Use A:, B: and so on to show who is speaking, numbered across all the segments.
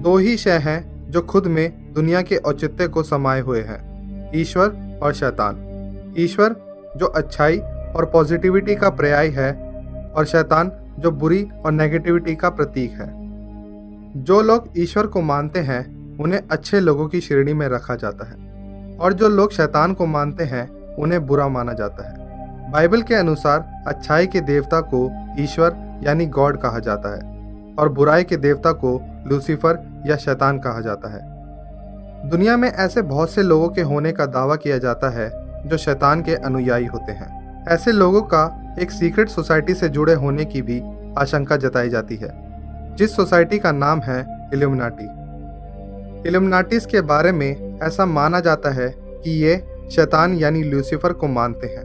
A: दो ही शय हैं जो खुद में दुनिया के औचित्य को समाये हुए हैं, ईश्वर और शैतान। ईश्वर जो अच्छाई और पॉजिटिविटी का पर्याय है और शैतान जो बुरी और नेगेटिविटी का प्रतीक है। जो लोग ईश्वर को मानते हैं उन्हें अच्छे लोगों की श्रेणी में रखा जाता है और जो लोग शैतान को मानते हैं उन्हें बुरा माना जाता है। बाइबल के अनुसार अच्छाई के देवता को ईश्वर यानी गॉड कहा जाता है और बुराई के देवता को लूसीफर या शैतान कहा जाता है। दुनिया में ऐसे बहुत से लोगों के होने का दावा किया जाता है जो शैतान के अनुयायी होते हैं। ऐसे लोगों का एक सीक्रेट सोसाइटी से जुड़े होने की भी आशंका जताई जाती है, जिस सोसाइटी का नाम है इल्यूमिनाटी। इल्यूमिनाटीज के बारे में ऐसा माना जाता है कि ये शैतान यानी लूसीफर को मानते हैं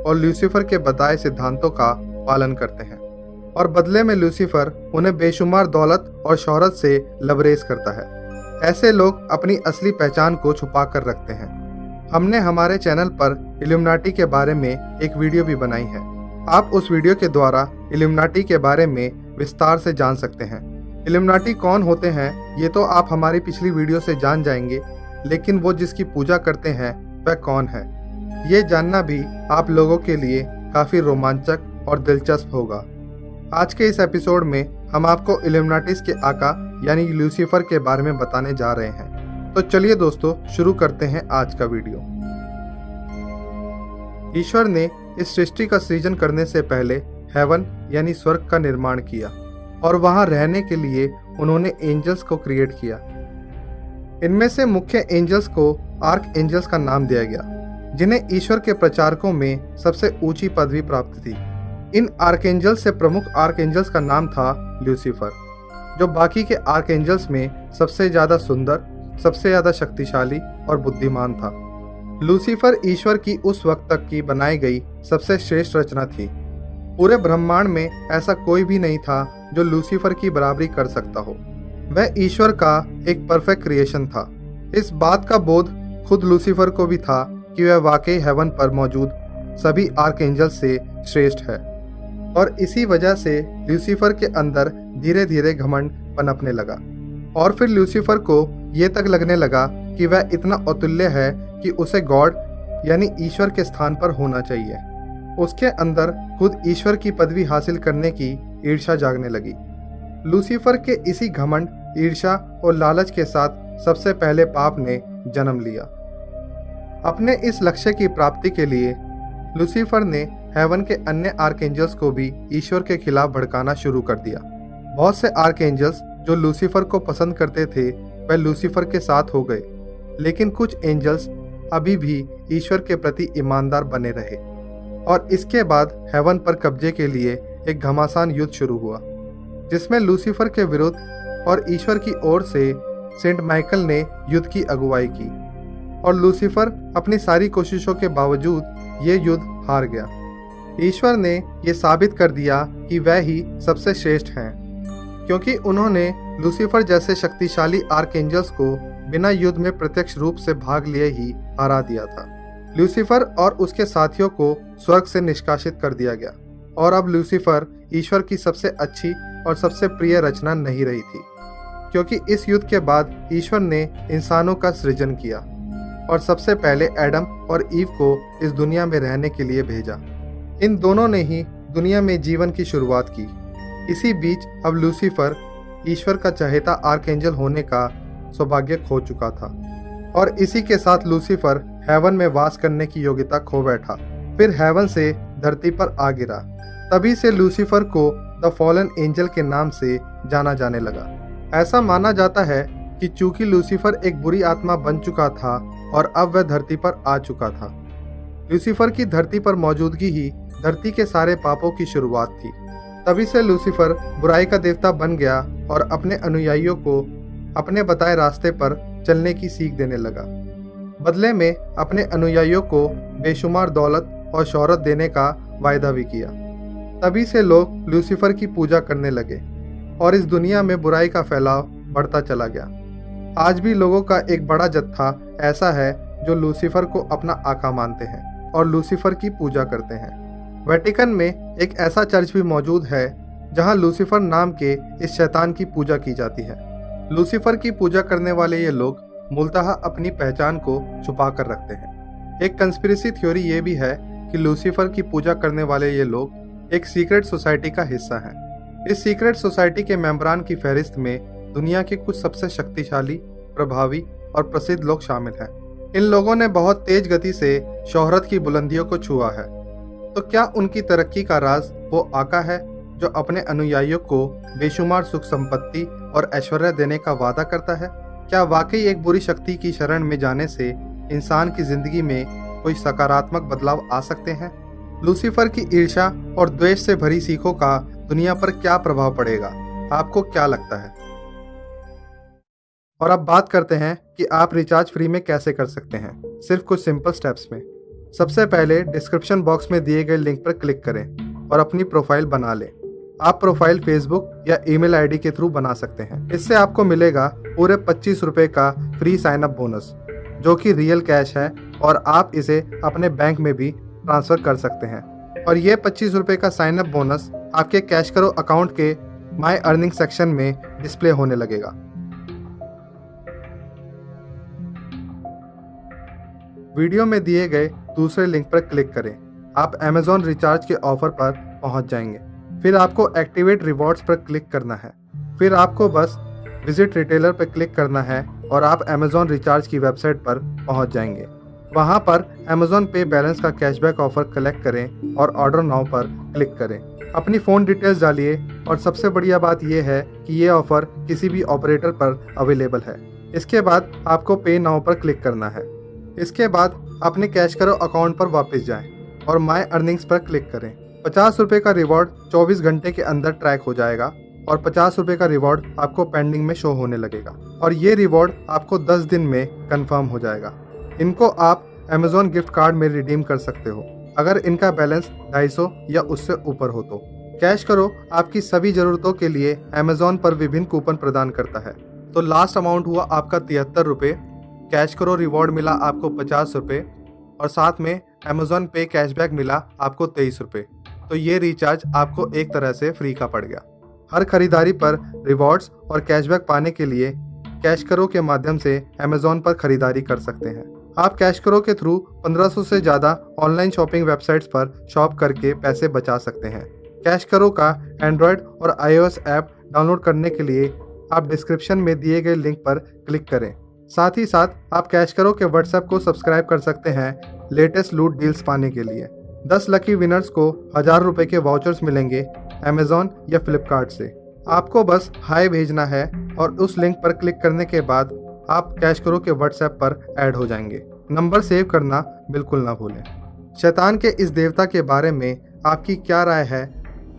A: और लूसीफर के बताए सिद्धांतों का पालन करते हैं और बदले में लूसीफर उन्हें बेशुमार दौलत और शोहरत से लबरेज करता है। ऐसे लोग अपनी असली पहचान को छुपा कर रखते हैं। हमने हमारे चैनल पर इल्यूमिनाटी के बारे में एक वीडियो भी बनाई है। आप उस वीडियो के द्वारा इल्यूमिनाटी के बारे में विस्तार से जान सकते हैं। इल्यूमिनाटी कौन होते हैं ये तो आप हमारी पिछली वीडियो से जान जाएंगे, लेकिन वो जिसकी पूजा करते हैं वह कौन है, ये जानना भी आप लोगों के लिए काफ़ी रोमांचक और दिलचस्प होगा। आज के इस एपिसोड में हम आपको इल्यूमिनाटीज के आका यानी लूसीफर के बारे में बताने जा रहे हैं। तो चलिए दोस्तों, शुरू करते हैं आज का वीडियो। ईश्वर ने इस सृष्टि का सृजन करने से पहले हेवन यानी स्वर्ग का निर्माण किया और वहां रहने के लिए उन्होंने एंजल्स को क्रिएट किया। इनमें से मुख्य एंजल्स को आर्क एंजल्स का नाम दिया गया, जिन्हें ईश्वर के प्रचारकों में सबसे ऊंची पदवी प्राप्त थी। इन आर्कएंजल्स से प्रमुख आर्कएंजल्स का नाम था लूसीफर, जो बाकी के आर्कएंजल्स में सबसे ज्यादा सुंदर, सबसे ज्यादा शक्तिशाली और बुद्धिमान था। लूसीफर ईश्वर की उस वक्त तक की बनाई गई सबसे श्रेष्ठ रचना थी। पूरे ब्रह्मांड में ऐसा कोई भी नहीं था जो लूसीफर की बराबरी कर सकता हो। वह ईश्वर का एक परफेक्ट क्रिएशन था। इस बात का बोध खुद लूसीफर को भी था कि वह वाकई हेवन पर मौजूद सभी आर्कएंजल्स से श्रेष्ठ है और इसी वजह से लूसीफर के अंदर धीरे धीरे घमंड पनपने लगा और फिर लूसीफर को ये तक लगने लगा कि वह इतना अतुल्य है कि उसे गॉड यानी ईश्वर के स्थान पर होना चाहिए। उसके अंदर खुद ईश्वर की पदवी हासिल करने की ईर्ष्या जागने लगी। लूसीफर के इसी घमंड, ईर्ष्या और लालच के साथ सबसे पहले पाप ने जन्म लिया। अपने इस लक्ष्य की प्राप्ति के लिए लूसीफर ने हेवन के अन्य आर्कएंजल्स को भी ईश्वर के खिलाफ भड़काना शुरू कर दिया। बहुत से आर्कएंजल्स जो लूसीफर को पसंद करते थे वह लूसीफर के साथ हो गए, लेकिन कुछ एंजल्स अभी भी ईश्वर के प्रति ईमानदार बने रहे और इसके बाद हेवन पर कब्जे के लिए एक घमासान युद्ध शुरू हुआ, जिसमें लूसीफर के विरुद्ध और ईश्वर की ओर से सेंट माइकल ने युद्ध की अगुवाई की और लूसीफर अपनी सारी कोशिशों के बावजूद ये युद्ध हार गया। ईश्वर ने ये साबित कर दिया कि वह ही सबसे श्रेष्ठ हैं, क्योंकि उन्होंने लूसीफर जैसे शक्तिशाली आर्कएंजल्स को बिना युद्ध में प्रत्यक्ष रूप से भाग लिए ही हरा दिया था। लूसीफर और उसके साथियों को स्वर्ग से निष्कासित कर दिया गया और अब लूसीफर ईश्वर की सबसे अच्छी और सबसे प्रिय रचना नहीं रही थी, क्योंकि इस युद्ध के बाद ईश्वर ने इंसानों का सृजन किया और सबसे पहले एडम और ईव को इस दुनिया में रहने के लिए भेजा। इन दोनों ने ही दुनिया में जीवन की शुरुआत की। इसी बीच अब लूसीफर ईश्वर का चहेता आर्कएंजल होने का सौभाग्य खो चुका था और इसी के साथ लूसीफर हेवन में वास करने की योग्यता खो बैठा। फिर हेवन से धरती पर आ गिरा। तभी से लूसीफर को द फॉलन एंजल के नाम से जाना जाने लगा। ऐसा माना जाता है कि चूंकि लूसीफर एक बुरी आत्मा बन चुका था और अब वह धरती पर आ चुका था, लूसीफर की धरती पर मौजूदगी ही धरती के सारे पापों की शुरुआत थी। तभी से लूसीफर बुराई का देवता बन गया और अपने अनुयायियों को अपने बताए रास्ते पर चलने की सीख देने लगा। बदले में अपने अनुयायियों को बेशुमार दौलत और शोहरत देने का वायदा भी किया। तभी से लोग लूसीफर की पूजा करने लगे और इस दुनिया में बुराई का फैलाव बढ़ता चला गया। आज भी लोगों का एक बड़ा जत्था ऐसा है जो लूसीफर को अपना आका मानते हैं और लूसीफर की पूजा करते हैं। वेटिकन में एक ऐसा चर्च भी मौजूद है जहां लूसीफर नाम के इस शैतान की पूजा की जाती है। लूसीफर की पूजा करने वाले ये लोग मूलतः अपनी पहचान को छुपा कर रखते हैं। एक कंस्पिरेसी थ्योरी ये भी है कि लूसीफर की पूजा करने वाले ये लोग एक सीक्रेट सोसाइटी का हिस्सा हैं। इस सीक्रेट सोसाइटी के मेंबरान की फहरिस्त में दुनिया के कुछ सबसे शक्तिशाली, प्रभावी और प्रसिद्ध लोग शामिल हैं। इन लोगों ने बहुत तेज गति से शोहरत की बुलंदियों को छुआ है। तो क्या उनकी तरक्की का राज वो आका है जो अपने अनुयायियों को बेशुमार सुख संपत्ति और ऐश्वर्य देने का वादा करता है? क्या वाकई एक बुरी शक्ति की शरण में जाने से इंसान की जिंदगी में कोई सकारात्मक बदलाव आ सकते हैं? लूसीफर की ईर्ष्या और द्वेष से भरी सीखों का दुनिया पर क्या प्रभाव पड़ेगा? आपको क्या लगता है? और अब बात करते हैं कि आप रिचार्ज फ्री में कैसे कर सकते हैं, सिर्फ कुछ सिंपल स्टेप्स में। सबसे पहले डिस्क्रिप्शन बॉक्स में दिए गए लिंक पर क्लिक करें और अपनी प्रोफाइल बना लें। आप प्रोफाइल फेसबुक या ईमेल आईडी के थ्रू बना सकते हैं। इससे आपको मिलेगा पूरे 25 रुपए का फ्री साइन अप बोनस, जो कि रियल कैश है और आप इसे अपने बैंक में भी ट्रांसफर कर सकते हैं। और ये 25 रुपए का साइन अप बोनस आपके कैश करो अकाउंट के माई अर्निंग सेक्शन में डिस्प्ले होने लगेगा। वीडियो में दिए गए दूसरे लिंक पर क्लिक करें। आप Amazon रिचार्ज के ऑफर पर पहुंच जाएंगे। फिर आपको एक्टिवेट रिवॉर्ड्स पर क्लिक करना है। फिर आपको बस विजिट रिटेलर पर क्लिक करना है और आप Amazon रिचार्ज की वेबसाइट पर पहुंच जाएंगे। वहां पर Amazon पे बैलेंस का कैशबैक ऑफर कलेक्ट करें और ऑर्डर नाउ पर क्लिक करें। अपनी फ़ोन डिटेल्स डालिए और सबसे बढ़िया बात यह है कि ये ऑफर किसी भी ऑपरेटर पर अवेलेबल है। इसके बाद आपको पे नाउ पर क्लिक करना है। इसके बाद अपने कैश करो अकाउंट पर वापस जाएं और माई अर्निंग्स पर क्लिक करें। 50 रुपये का रिवॉर्ड 24 घंटे के अंदर ट्रैक हो जाएगा और 50 रुपये का रिवॉर्ड आपको पेंडिंग में शो होने लगेगा और ये रिवॉर्ड आपको 10 दिन में कंफर्म हो जाएगा। इनको आप Amazon गिफ्ट कार्ड में रिडीम कर सकते हो अगर इनका बैलेंस 250 या उससे ऊपर हो तो। कैश करो आपकी सभी ज़रूरतों के लिए Amazon पर विभिन्न कूपन प्रदान करता है। तो लास्ट अमाउंट हुआ आपका 73 रुपये। कैश करो रिवॉर्ड मिला आपको 50 रुपये और साथ में Amazon पे कैशबैक मिला आपको 23 रुपये। तो ये रिचार्ज आपको एक तरह से फ्री का पड़ गया। हर खरीदारी पर रिवॉर्ड्स और कैशबैक पाने के लिए कैश करो के माध्यम से Amazon पर खरीदारी कर सकते हैं। आप कैश करो के थ्रू 1500 से ज़्यादा ऑनलाइन शॉपिंग वेबसाइट्स पर शॉप करके पैसे बचा सकते हैं। कैश करो का एंड्रॉयड और iOS ऐप डाउनलोड करने के लिए आप डिस्क्रिप्शन में दिए गए लिंक पर क्लिक करें। साथ ही साथ आप कैश करो के व्हाट्सएप को सब्सक्राइब कर सकते हैं लेटेस्ट लूट डील्स पाने के लिए। 10 लकी विनर्स को 1000 रुपये के वाउचर्स मिलेंगे Amazon या फ्लिपकार्ट से। आपको बस हाय भेजना है और उस लिंक पर क्लिक करने के बाद आप कैश करो के व्हाट्सएप पर ऐड हो जाएंगे। नंबर सेव करना बिल्कुल ना भूलें। शैतान के इस देवता के बारे में आपकी क्या राय है?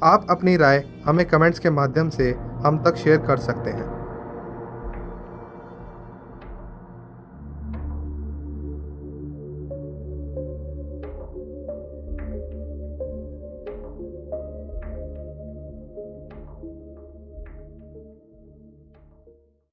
A: आप अपनी राय हमें कमेंट्स के माध्यम से हम तक शेयर कर सकते हैं।